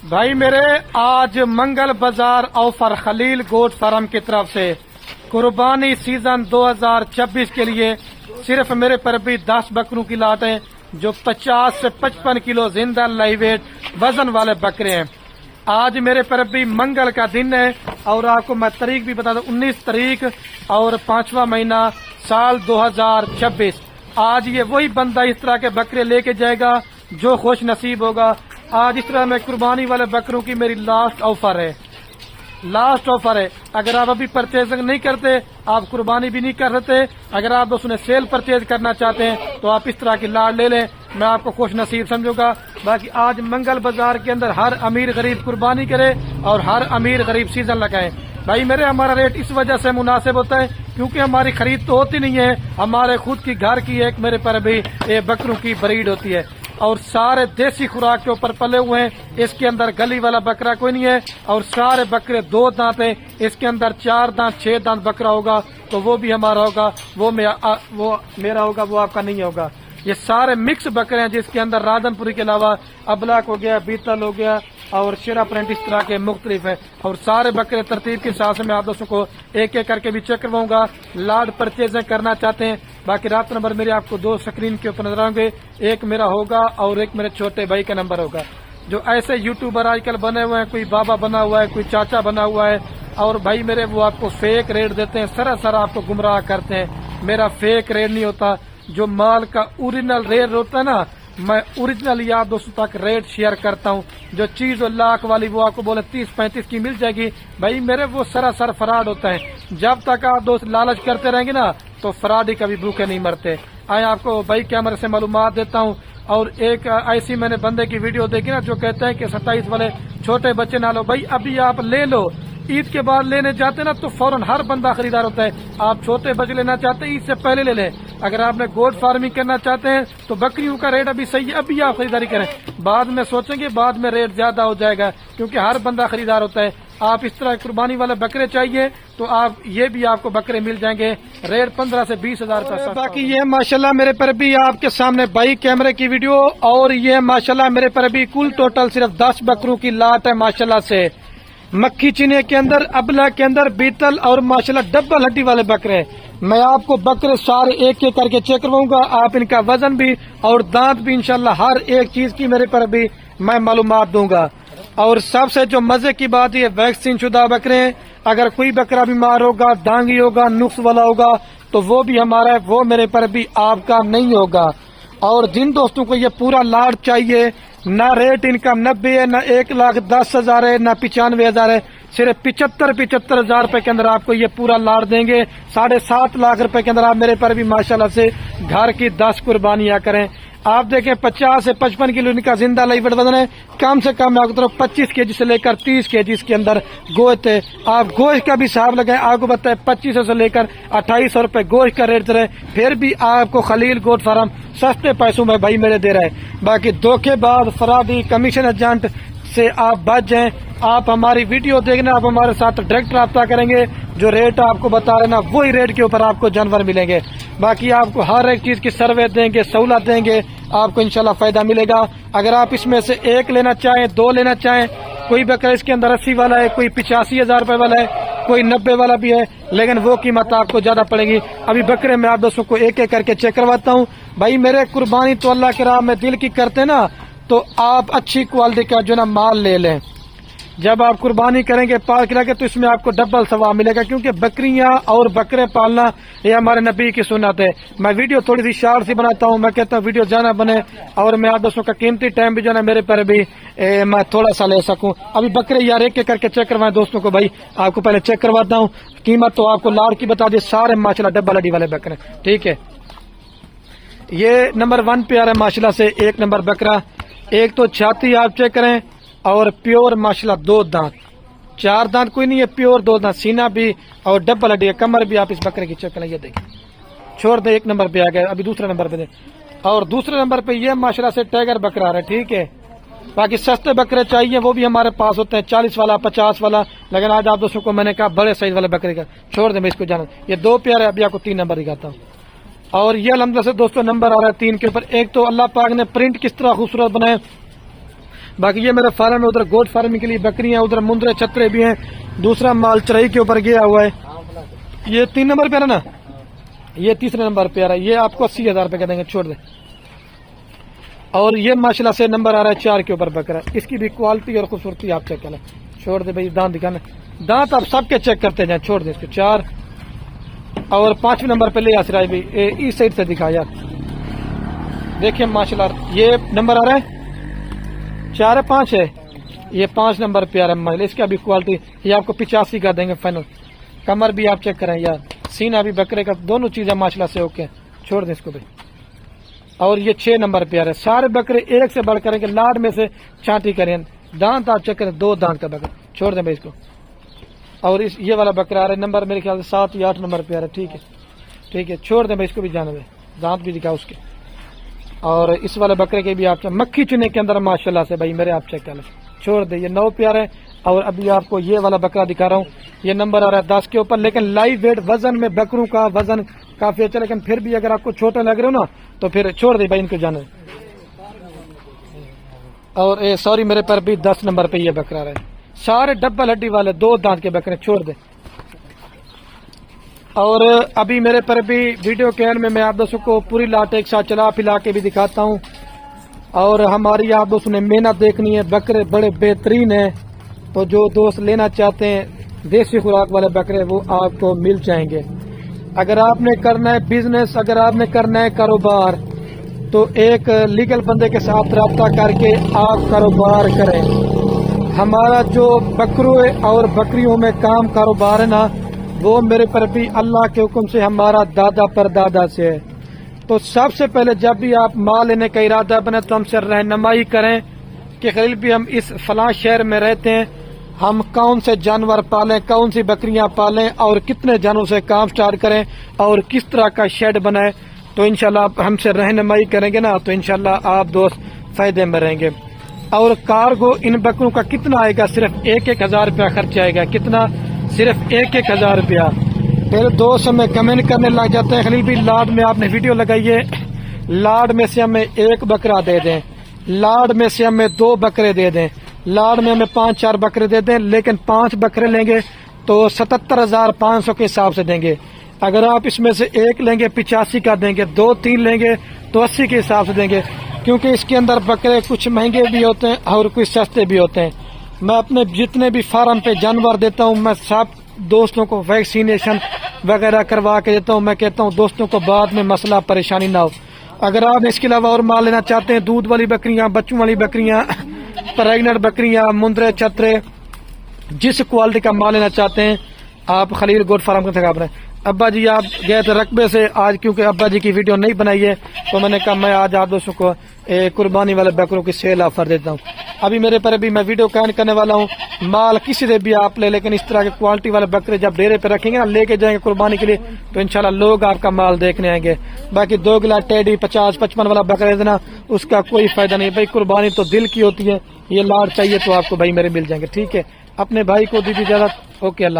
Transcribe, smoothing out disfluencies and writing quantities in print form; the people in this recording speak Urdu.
بھائی میرے آج منگل بازار آفر خلیل گوٹ فارم کی طرف سے قربانی سیزن 2026 کے لیے صرف میرے پر بھی 10 بکروں کی لاٹ ہے جو 50 سے 55 کلو زندہ لائی ویٹ وزن والے بکرے ہیں۔ آج میرے پر بھی منگل کا دن ہے اور آپ کو میں تاریخ بھی بتا دوں 19 تاریخ اور 5واں مہینہ سال 2026۔ آج یہ وہی بندہ اس طرح کے بکرے لے کے جائے گا جو خوش نصیب ہوگا۔ آج اس طرح میں قربانی والے بکروں کی میری لاسٹ آفر ہے۔ اگر آپ ابھی پرچیزنگ نہیں کرتے آپ قربانی بھی نہیں کر سکتے۔ اگر آپ اس نے سیل پرچیز کرنا چاہتے ہیں تو آپ اس طرح کی لاٹ لے لیں، میں آپ کو خوش نصیب سمجھوں گا۔ باقی آج منگل بازار کے اندر ہر امیر غریب قربانی کرے اور ہر امیر غریب سیزن لگائے۔ بھائی میرے ہمارا ریٹ اس وجہ سے مناسب ہوتا ہے کیونکہ ہماری خرید تو ہوتی نہیں ہے، ہمارے خود کی گھر کی ایک میرے پر بھی بکروں کی بریڈ ہوتی ہے اور سارے دیسی خوراک کے اوپر پلے ہوئے ہیں۔ اس کے اندر گلی والا بکرا کوئی نہیں ہے اور سارے بکرے 2 دانت ہیں۔ اس کے اندر 4 دانت 6 دانت بکرا ہوگا تو وہ بھی ہمارا ہوگا، وہ میرا ہوگا، وہ آپ کا نہیں ہوگا۔ یہ سارے مکس بکرے ہیں جس کے اندر رادن پوری کے علاوہ ابلاک ہو گیا، بیتل ہو گیا اور شیرا پرنٹ اس طرح کے مختلف ہیں اور سارے بکرے ترتیب کے ساتھ میں آپ دوستوں کو ایک ایک کر کے بھی چیک کرواؤں گا۔ لاڈ پرچیزیں کرنا چاہتے ہیں باقی رات نمبر میرے آپ کو 2 سکرین کے اوپر نظر آئیں گے، ایک میرا ہوگا اور ایک میرے چھوٹے بھائی کا نمبر ہوگا۔ جو ایسے یوٹیوبر آج کل بنے ہوئے ہیں، کوئی بابا بنا ہوا ہے، کوئی چاچا بنا ہوا ہے اور بھائی میرے وہ آپ کو فیک ریٹ دیتے ہیں، سراسر آپ کو گمراہ کرتے ہیں۔ میرا فیک ریٹ نہیں ہوتا، جو مال کا اوریجنل ریٹ ہوتا ہے نا، میں اوریجنل یاد دوستوں تک ریٹ شیئر کرتا ہوں۔ جو چیز لاکھ والی وہ آپ کو بولے 30-35 کی مل جائے گی، بھائی میرے وہ سراسر فراڈ ہوتا ہے۔ جب تک آپ دوست لالچ کرتے رہیں گے نا تو فراڈ ہی کبھی بھوکے نہیں مرتے۔ آئے آپ کو بھائی کیمرے سے معلومات دیتا ہوں۔ اور ایک ایسی میں نے بندے کی ویڈیو دیکھی نا جو کہتے ہیں کہ 27 والے چھوٹے بچے نہ لو، بھائی ابھی آپ لے لو، عید کے بعد لینے جاتے نا تو فوراً ہر بندہ خریدار ہوتا ہے۔ آپ چھوٹے بچے لینا چاہتے ہیں عید سے پہلے لے لیں۔ اگر آپ نے گوٹ فارمنگ کرنا چاہتے ہیں تو بکریوں کا ریٹ ابھی صحیح ہے، ابھی آپ خریداری کریں، بعد میں سوچیں گے بعد میں ریٹ زیادہ ہو جائے گا کیونکہ ہر بندہ خریدار ہوتا ہے۔ آپ اس طرح قربانی والے بکرے چاہیے تو آپ یہ بھی آپ کو بکرے مل جائیں گے، ریٹ 15 سے 20 ہزار کا۔ باقی یہ ماشاءاللہ میرے پر بھی آپ کے سامنے بائی کیمرے کی ویڈیو اور یہ ماشاءاللہ میرے پر بھی کل ٹوٹل صرف 10 بکروں کی لاٹ ہے ماشاءاللہ سے۔ مکھی چینے کے اندر، ابلا کے اندر، بیتل اور ماشاءاللہ ڈبل ہڈی والے بکرے۔ میں آپ کو بکرے سارے ایک ایک کر کے چیک کرواؤں گا، آپ ان کا وزن بھی اور دانت بھی انشاءاللہ ہر ایک چیز کی میرے پر بھی میں معلومات دوں گا۔ اور سب سے جو مزے کی بات یہ ویکسین شدہ بکرے ہیں، اگر کوئی بکرا بیمار ہوگا، ڈانگی ہوگا، نقص والا ہوگا تو وہ بھی ہمارا ہے، وہ میرے پر بھی آپ کا نہیں ہوگا۔ اور جن دوستوں کو یہ پورا لاٹ چاہیے، نہ ریٹ ان کا 90 ہے، نہ 1,10,000 ہے، نہ 95,000 ہے، صرف 75 ہزار روپے کے اندر آپ کو یہ پورا لاٹ دیں گے۔ 7.5 لاکھ روپے کے اندر آپ میرے پر بھی ماشاءاللہ سے گھر کی 10 قربانیاں کریں۔ آپ دیکھیں 50 سے 55 کلو ان کا زندہ لائی ویٹ وزن ہے، کم سے کم آپ کو 25 کے جی سے لے کر 30 کے جی اس کے اندر گوشت ہے۔ آپ گوشت کا بھی حساب لگائیں، آپ کو بتائے 2500 سے لے کر 2800 روپے گوشت کا ریٹ رہے، پھر بھی آپ کو خلیل گوٹ فارم سستے پیسوں میں بھائی میرے دے رہا ہے۔ باقی دھوکے باز، فرادی، کمیشن ایجنٹ سے آپ بچ جائیں۔ آپ ہماری ویڈیو دیکھنا، آپ ہمارے ساتھ ڈائریکٹ رابطہ کریں گے، جو ریٹ آپ کو بتا رہے نا وہی ریٹ کے اوپر آپ کو جانور ملیں گے۔ باقی آپ کو ہر ایک چیز کی سروے دیں گے، سہولت دیں گے، آپ کو انشاءاللہ فائدہ ملے گا۔ اگر آپ اس میں سے ایک لینا چاہیں، 2 لینا چاہیں، کوئی بکرا اس کے اندر 80 والا ہے، کوئی 85,000 روپے والا ہے، کوئی 90 والا بھی ہے، لیکن وہ قیمت آپ کو زیادہ پڑے گی۔ ابھی بکرے میں آپ دوستوں کو ایک ایک کر کے چیک کرواتا ہوں۔ بھائی میرے قربانی تو اللہ کے راہ میں دل کی کرتے نا تو آپ اچھی کوالٹی کا جو نا مال لے لیں۔ جب آپ قربانی کریں گے پال کھلا کے تو اس میں آپ کو ڈبل ثواب ملے گا کیونکہ بکریاں اور بکرے پالنا یہ ہمارے نبی کی سنت ہے۔ میں ویڈیو تھوڑی سی شارٹ سی بناتا ہوں، میں کہتا ہوں ویڈیو زیادہ بنے اور میں آپ دوستوں کا قیمتی ٹائم بھی جو ہے میرے پر بھی میں تھوڑا سا لے سکوں۔ ابھی بکرے یار ایک ایک کر کے چیک کروائیں دوستوں کو، بھائی آپ کو پہلے چیک کرواتا ہوں۔ قیمت تو آپ کو لاڑ کی بتا دی، سارے ماشاءاللہ ڈبل ہڈی والے بکرے، ٹھیک ہے۔ یہ نمبر 1 پہ آ رہا ہے ماشاءاللہ سے 1 نمبر بکرا۔ ایک تو چھاتی آپ چیک کریں اور پیور ماشاءاللہ 2 دانت، 4 دانت کوئی نہیں ہے، پیور 2 دانت، سینہ بھی اور ڈبل ہڈی ہے، کمر بھی آپ اس بکرے کی چیک کریں۔ یہ دیکھیں چھوڑ دیں، 1 نمبر پہ آ گیا، ابھی دوسرے نمبر پہ دیں۔ اور دوسرے نمبر پہ یہ ماشاءاللہ سے ٹائگر بکرا آ رہا ہے، ٹھیک ہے۔ باقی سستے بکرے چاہیے وہ بھی ہمارے پاس ہوتے ہیں، 40 والا، 50 والا، لیکن آج آپ دوستوں کو میں نے کہا بڑے سائز والے بکرے کا چھوڑ دیں، میں اس کو جانا۔ یہ 2 پیارے، ابھی آپ کو 3 نمبر دکھاتا ہوں۔ اور یہ الحمدللہ سے دوستوں نمبر آ رہا ہے 3 کے اوپر۔ ایک تو اللہ پاک نے پرنٹ کس طرح خوبصورت بنائے، باقی یہ میرا فارم ہے، ادھر گوٹ فارمنگ کے لیے بکریاں، ادھر مندرے چترے بھی ہیں، دوسرا مال چرائی کے اوپر گیا ہوا ہے. یہ 3 نمبر پہ ہے نا، یہ تیسرے نمبر پہ آ رہا ہے، یہ آپ کو 80,000 روپے کا دیں گے، چھوڑ دیں. اور یہ ماشاءاللہ سے نمبر آ رہا ہے 4 کے اوپر بکرا، اس کی بھی کوالٹی اور خوبصورتی آپ چیک کریں. چھوڑ دیں بھائی، دانت دکھانا، دانت آپ سب کے چیک کرتے جائیں. چھوڑ دیں اس کو 4. اور 5ویں نمبر پہ لے آسرائے بھائی، اس سائڈ سے دکھا یار، دیکھیں ماشاءاللہ یہ نمبر آ رہا ہے 4 ہے 5 ہے، یہ 5 نمبر پہ آ رہا ہے ماشاءاللہ. اس کی ابھی کوالٹی یہ آپ کو 85 کا دیں گے فائنل. کمر بھی آپ چیک کریں یار، سینہ بھی بکرے کا، دونوں چیزیں ماشاءاللہ سے اوکے. چھوڑ دیں اس کو بھائی. اور یہ 6 نمبر پہ آ رہے ہیں، سارے بکرے ایک سے بڑھ کریں کہ لاڈ میں سے چانٹی کریں. دانت آپ چیک کریں، 2 دانت کا بکرا. چھوڑ دیں بھائی اس کو. اور یہ والا بکرا آ رہا ہے نمبر میرے خیال سے 7 یا 8 نمبر پہ آ رہا ہے. ٹھیک ہے ٹھیک ہے، چھوڑ دیں بھائی اس کو بھی جانے دیں، دانت بھی دکھاؤ اس کے. اور اس والے بکرے کے بھی آپ مکھی چنے کے اندر ماشاءاللہ سے بھائی میرے آپ چیک کر لیں. چھوڑ دیں، یہ 9 پہ آ رہے ہیں. اور ابھی آپ کو یہ والا بکرا دکھا رہا ہوں، یہ نمبر آ رہا ہے 10 کے اوپر. لیکن لائیو ویٹ وزن میں بکروں کا وزن کافی اچھا، لیکن پھر بھی اگر آپ کو چھوٹے لگ رہے ہو نا تو پھر چھوڑ دیں بھائی ان کو جانے. اور سوری میرے پر بھی 10 نمبر پہ یہ بکرا رہا ہے، سارے ڈبل ہڈی والے 2 دانت کے بکرے. چھوڑ دیں. اور ابھی میرے پر بھی ویڈیو کے اینڈ میں آپ دوستوں کو پوری لاٹ ایک ساتھ چلا پلا کے بھی دکھاتا ہوں. اور ہماری آپ دوستوں نے محنت دیکھنی ہے، بکرے بڑے بہترین ہیں. تو جو دوست لینا چاہتے ہیں دیسی خوراک والے بکرے وہ آپ کو مل جائیں گے. اگر آپ نے کرنا ہے بزنس، اگر آپ نے کرنا ہے کاروبار، تو ایک لیگل بندے کے ساتھ رابطہ کر کے آپ کاروبار کریں. ہمارا جو بکروں اور بکریوں میں کام کاروبار ہے نا، وہ میرے پر بھی اللہ کے حکم سے ہمارا دادا پر دادا سے ہے. تو سب سے پہلے جب بھی آپ مال لینے کا ارادہ بنے تو ہم سے رہنمائی کریں کہ خلیل بھی ہم اس فلاں شہر میں رہتے ہیں، ہم کون سے جانور پالیں، کون سی بکریاں پالیں، اور کتنے جانوروں سے کام سٹارٹ کریں، اور کس طرح کا شیڈ بنائیں. تو انشاءاللہ آپ ہم سے رہنمائی کریں گے نا تو انشاءاللہ آپ دوست فائدے میں رہیں گے. اور کارگو ان بکروں کا کتنا آئے گا؟ صرف 1,000 روپیہ خرچ آئے گا. کتنا؟ صرف 1,000 روپیہ. پھر دوست ہمیں کمنٹ کرنے لگ جاتے ہیں خلیل بھی لاڈ میں آپ نے ویڈیو لگائی ہے، لاڈ میں سے ہمیں 1 بکرا دے دیں، لاڈ میں سے ہمیں 2 بکرے دے دیں، لاڈ میں ہمیں 5-4 بکرے دے دیں. لیکن 5 بکرے لیں گے تو 77,500 کے حساب سے دیں گے. اگر آپ اس میں سے 1 لیں گے 85 کا دیں گے، 2-3 لیں گے تو 80 کے حساب سے دیں گے. کیونکہ اس کے اندر بکرے کچھ مہنگے بھی ہوتے ہیں اور کچھ سستے بھی ہوتے ہیں. میں اپنے جتنے بھی فارم پہ جانور دیتا ہوں میں سب دوستوں کو ویکسینیشن وغیرہ کروا کے دیتا ہوں. میں کہتا ہوں دوستوں کو بعد میں مسئلہ پریشانی نہ ہو. اگر آپ اس کے علاوہ اور مال لینا چاہتے ہیں، دودھ والی بکریاں، بچوں والی بکریاں، پریگنٹ بکریاں، مندرے چترے، جس کوالٹی کا مال لینا چاہتے ہیں آپ خلیل گوٹ فارم کا تھا. ابا جی آپ گئے تھے رقبے سے، آج کیونکہ ابا جی کی ویڈیو نہیں بنائی ہے تو میں نے کہا میں آج آپ دوستوں کو قربانی والے بکروں کی سیل آفر دیتا ہوں. ابھی میرے پر بھی میں ویڈیو کائنڈ کرنے والا ہوں، مال کسی سے بھی آپ لے، لیکن اس طرح کے کوالٹی والے بکرے جب ڈیرے پہ رکھیں گے نا، لے کے جائیں گے قربانی کے لیے تو انشاءاللہ لوگ آپ کا مال دیکھنے آئیں گے. باقی 2 گلا ٹیڈی 50-55 والا بکرا دینا اس کا کوئی فائدہ نہیں. بھائی قربانی تو دل کی ہوتی ہے، یہ لاڈ چاہیے تو آپ کو بھائی میرے مل جائیں گے. ٹھیک ہے، اپنے بھائی کو دیجیے اجازت. اوکے، اللہ